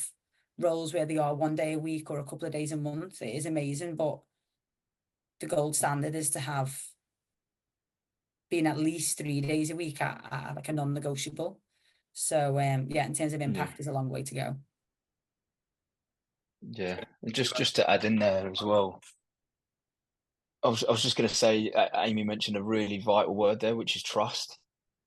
roles where they are one day a week or a couple of days a month, it is amazing. But the gold standard is to have been at least 3 days a week at like a non-negotiable. So yeah, in terms of impact, there's a long way to go. Yeah, and just to add in there as well, I was just going to say, Aimee mentioned a really vital word there, which is trust,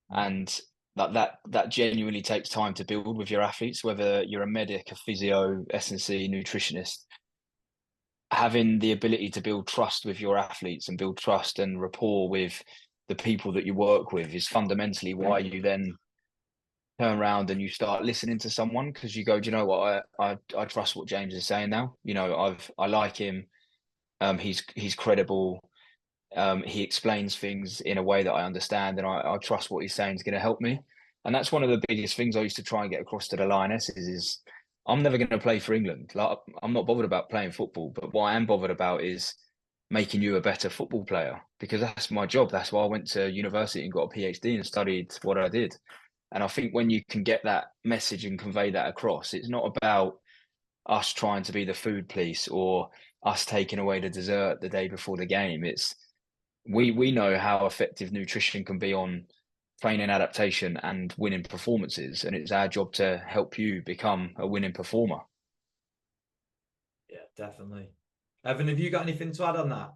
and that genuinely takes time to build with your athletes, whether you're a medic, a physio, S&C, nutritionist. Having the ability to build trust with your athletes and build trust and rapport with the people that you work with is fundamentally why you then turn around and you start listening to someone, because you go, do you know what, I trust what James is saying now. You know, I like him. He's credible. He explains things in a way that I understand, and I trust what he's saying is going to help me. And that's one of the biggest things I used to try and get across to the Lionesses is I'm never going to play for England. Like, I'm not bothered about playing football, but what I am bothered about is making you a better football player, because that's my job. That's why I went to university and got a PhD and studied what I did. And I think when you can get that message and convey that across, it's not about us trying to be the food police or us taking away the dessert the day before the game. It's we know how effective nutrition can be on training adaptation and winning performances, and it's our job to help you become a winning performer. Yeah, definitely. Evan, have you got anything to add on that?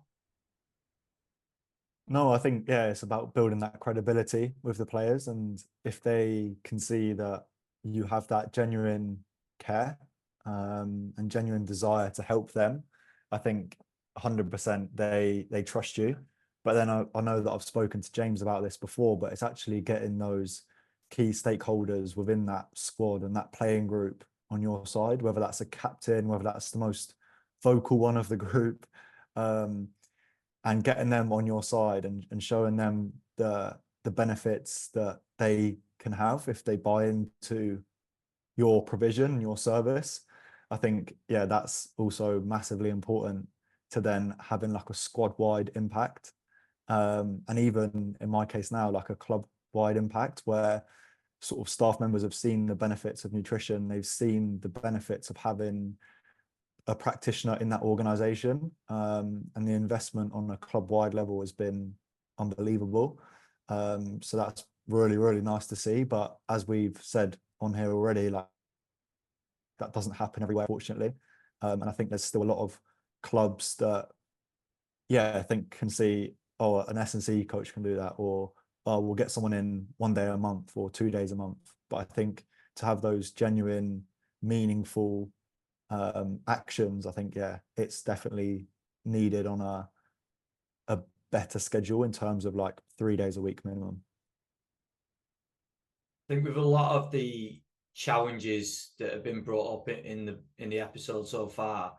No, I think, yeah, it's about building that credibility with the players. And if they can see that you have that genuine care and genuine desire to help them, I think 100% they trust you. But then I know that I've spoken to James about this before, but it's actually getting those key stakeholders within that squad and that playing group on your side, whether that's a captain, whether that's the most vocal one of the group, and getting them on your side and showing them the benefits that they can have if they buy into your provision, your service. I think, yeah, that's also massively important to then having like a squad-wide impact. And even in my case now, like a club-wide impact where sort of staff members have seen the benefits of nutrition, they've seen the benefits of having a practitioner in that organization, and the investment on a club-wide level has been unbelievable. So that's really, really nice to see. But as we've said on here already, like that doesn't happen everywhere, fortunately. And I think there's still a lot of clubs that, yeah, I think can see, oh, an S&C coach can do that, or oh, we'll get someone in 1 day a month or 2 days a month. But I think to have those genuine, meaningful actions, I think, yeah, it's definitely needed on a better schedule in terms of like 3 days a week minimum. I think with a lot of the challenges that have been brought up in the episode so far,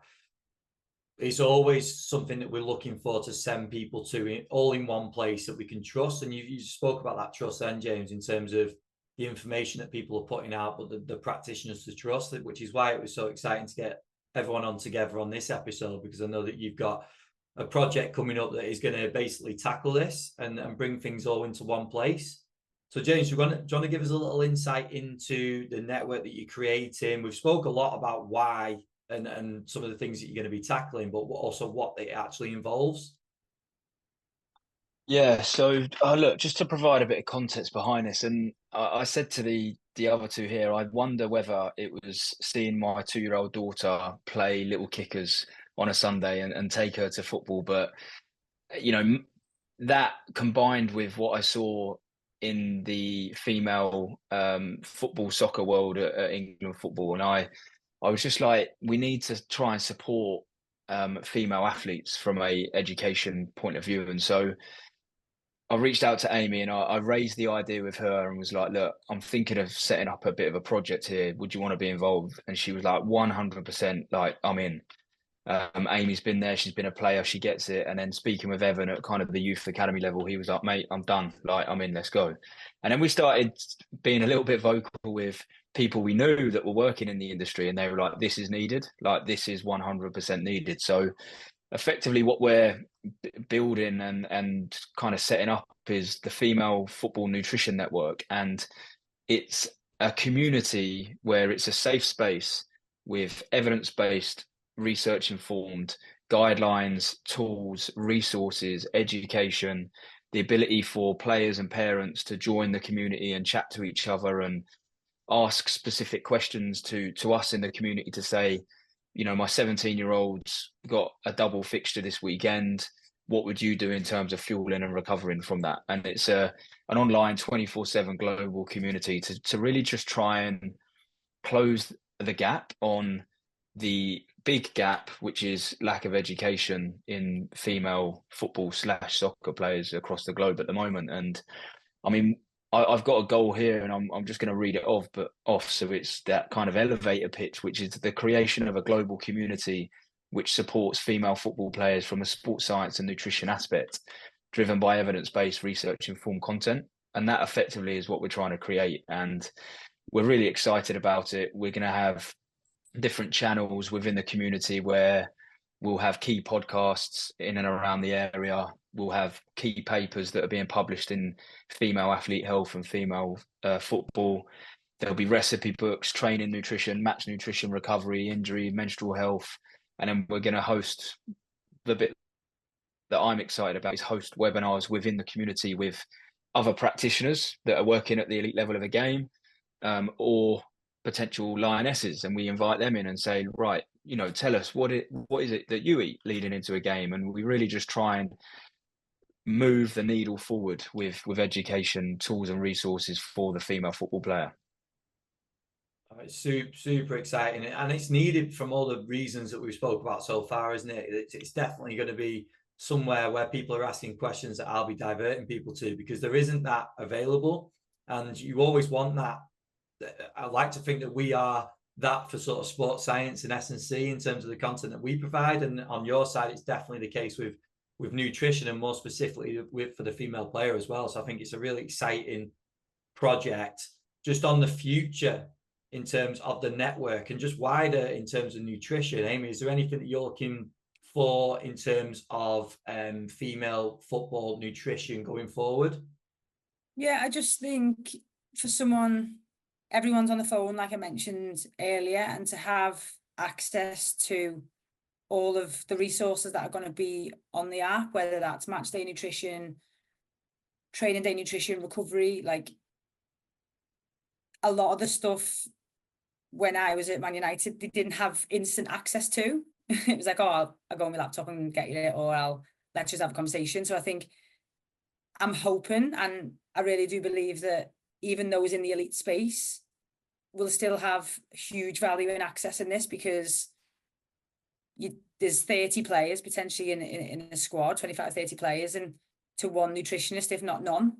it's always something that we're looking for to send people to all in one place that we can trust. And you spoke about that trust then, James, in terms of the information that people are putting out, but the practitioners to trust it, which is why it was so exciting to get everyone on together on this episode, because I know that you've got a project coming up that is going to basically tackle this and bring things all into one place. So James, do you want to give us a little insight into the network that you're creating? We've spoke a lot about why and some of the things that you're going to be tackling, but also what it actually involves. Yeah, so look, just to provide a bit of context behind this, and I said to the other two here, I wonder whether it was seeing my 2-year-old daughter play little kickers on a Sunday and take her to football, but you know, that combined with what I saw in the female football soccer world at England football, and I was just like, we need to try and support female athletes from a education point of view. And so I reached out to Aimee and I raised the idea with her and was like, look, I'm thinking of setting up a bit of a project here. Would you want to be involved? And she was like, 100%, like, I'm in. Aimee's been there. She's been a player. She gets it. And then speaking with Evan at kind of the youth academy level, he was like, mate, I'm done. Like, I'm in, let's go. And then we started being a little bit vocal with people we knew that were working in the industry. And they were like, this is needed. Like, this is 100% needed. So effectively what we're building and kind of setting up is the Female Football Nutrition Network. And it's a community where it's a safe space with evidence-based, research-informed guidelines, tools, resources, education, the ability for players and parents to join the community and chat to each other and ask specific questions to us in the community to say, you know, my 17-year-old's got a double fixture this weekend. What would you do in terms of fueling and recovering from that? And it's an online 24/7 global community to really just try and close the gap on the big gap, which is lack of education in female football / soccer players across the globe at the moment. And I mean, I've got a goal here, and I'm just going to read it off. So it's that kind of elevator pitch, which is the creation of a global community which supports female football players from a sports science and nutrition aspect, driven by evidence-based, research-informed content. And that effectively is what we're trying to create. And we're really excited about it. We're going to have different channels within the community where we'll have key podcasts in and around the area. We'll have key papers that are being published in female athlete health and female football. There'll be recipe books, training nutrition, match nutrition, recovery, injury, menstrual health. And then we're going to host, the bit that I'm excited about is host webinars within the community with other practitioners that are working at the elite level of a game, or potential lionesses, and we invite them in and say, right, you know, tell us what is it that you eat leading into a game. And we really just try and move the needle forward with education, tools and resources for the female football player. It's super exciting, and it's needed from all the reasons that we've spoke about so far, isn't it? It's definitely going to be somewhere where people are asking questions that I'll be diverting people to, because there isn't that available, and you always want that. I like to think that we are that for sort of sports science and S&C in terms of the content that we provide. And on your side, it's definitely the case with nutrition, and more specifically for the female player as well. So I think it's a really exciting project just on the future in terms of the network and just wider in terms of nutrition. Aimee, is there anything that you're looking for in terms of female football nutrition going forward? Yeah, I just think for everyone's on the phone, like I mentioned earlier, and to have access to all of the resources that are going to be on the app, whether that's match day nutrition, training day nutrition, recovery, like a lot of the stuff when I was at Man United, they didn't have instant access to. It was like, oh, I'll go on my laptop and get it, or let's just have a conversation. So I think I'm hoping, and I really do believe that even those in the elite space will still have huge value in accessing this, because there's 30 players potentially in a squad, 25, 30 players, and to one nutritionist, if not none.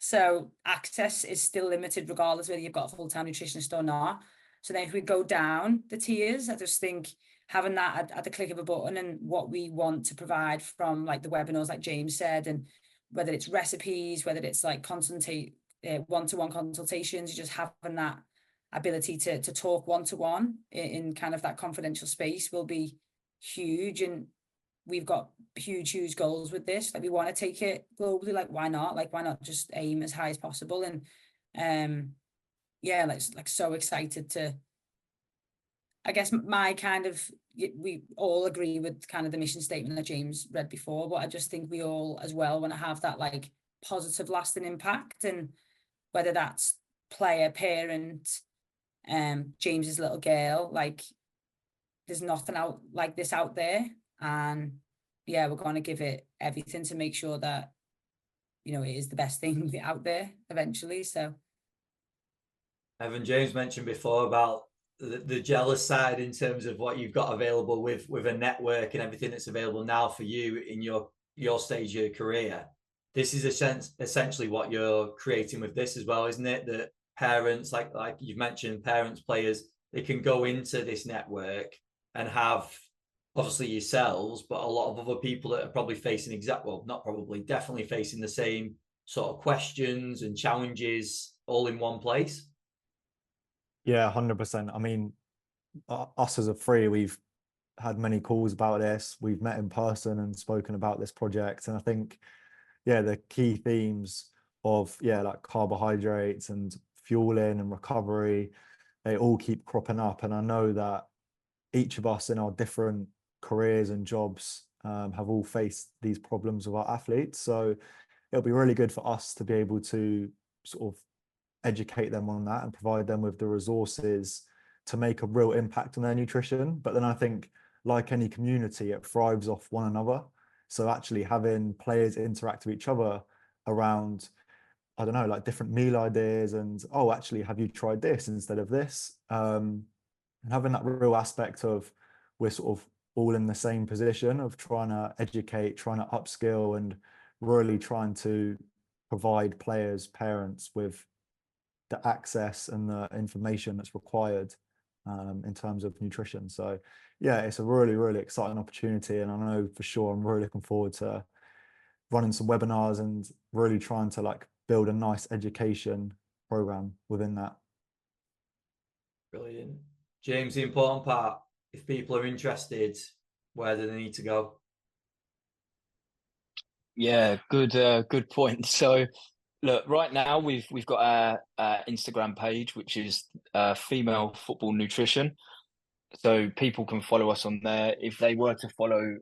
So access is still limited regardless whether you've got a full-time nutritionist or not. So then if we go down the tiers, I just think having that at the click of a button, and what we want to provide from like the webinars, like James said, and whether it's recipes, whether it's like one-to-one consultations, just having that ability to talk one-to-one in kind of that confidential space will be huge. And we've got huge goals with this. Like, we want to take it globally. Like, why not? Like, why not just aim as high as possible? And yeah, like so excited to, I guess my kind of, we all agree with kind of the mission statement that James read before, but I just think we all as well want to have that like positive lasting impact. And whether that's player, parent, James's little girl, like there's nothing out like this out there. And yeah, we're going to give it everything to make sure that, you know, it is the best thing out there eventually. So Evan, James mentioned before about the jealous side in terms of what you've got available with a network and everything that's available now for you in your stage of your career. This is essentially what you're creating with this as well, isn't it? That parents, like you've mentioned, parents, players, they can go into this network and have obviously yourselves, but a lot of other people that are probably facing not probably, definitely facing the same sort of questions and challenges all in one place. Yeah, 100%. I mean, us as a three, we've had many calls about this. We've met in person and spoken about this project. And I think, yeah, the key themes of, like carbohydrates and fueling and recovery, they all keep cropping up. And I know that each of us in our different careers and jobs have all faced these problems with our athletes. So it'll be really good for us to be able to sort of educate them on that and provide them with the resources to make a real impact on their nutrition. But then I think, like any community, it thrives off one another. So actually having players interact with each other around, I don't know, like different meal ideas and, oh, actually, have you tried this instead of this? And having that real aspect of we're sort of all in the same position of trying to educate, trying to upskill, and really trying to provide players, parents with the access and the information that's required in terms of nutrition. So yeah, it's a really, really exciting opportunity. And I know for sure I'm really looking forward to running some webinars and really trying to like build a nice education program within that. Brilliant. James, the important part, if people are interested, where do they need to go? Yeah, good point. So look, right now we've got our Instagram page, which is Female Football Nutrition. So people can follow us on there. If they were to follow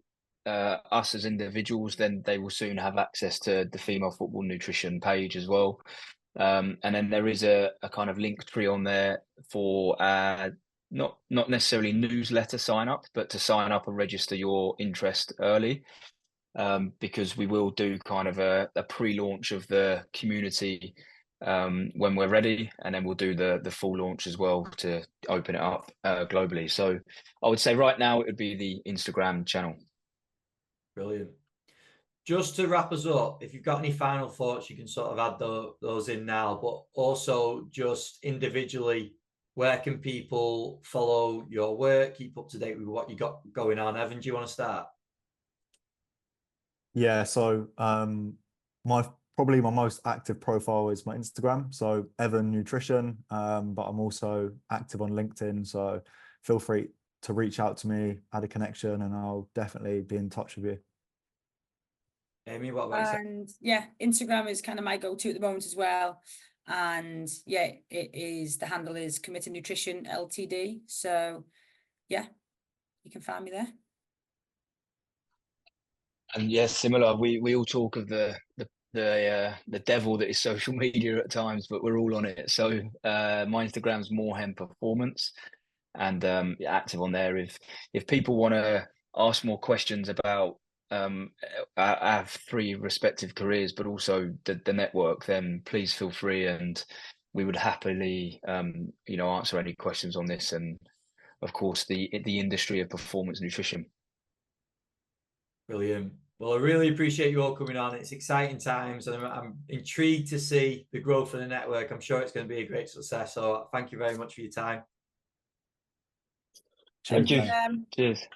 us as individuals, then they will soon have access to the Female Football Nutrition page as well. And then there is a kind of link tree on there for not necessarily newsletter sign up, but to sign up and register your interest early. Because we will do kind of a pre-launch of the community when we're ready, and then we'll do the full launch as well to open it up globally. So I would say right now it would be the Instagram channel. Brilliant. Just to wrap us up, if you've got any final thoughts, you can sort of add those in now, but also just individually, where can people follow your work, keep up to date with what you got going on? Evan, do you want to start? Yeah, so probably my most active profile is my Instagram, so Evan Nutrition, but I'm also active on LinkedIn, so feel free to reach out to me, add a connection, and I'll definitely be in touch with you. Aimee, what about you? And yeah, Instagram is kind of my go-to at the moment as well. And yeah, the handle is Committed Nutrition Ltd. So yeah, you can find me there. And yes, similar. We all talk of the devil that is social media at times, but we're all on it. So my Instagram's Morehen Performance, and active on there. If people want to ask more questions about I have three respective careers, but also the network, then please feel free, and we would happily answer any questions on this, and of course the industry of performance nutrition. Brilliant. Well, I really appreciate you all coming on. It's exciting times, and I'm intrigued to see the growth of the network. I'm sure it's going to be a great success. So thank you very much for your time. Thank you. Cheers. Cheers.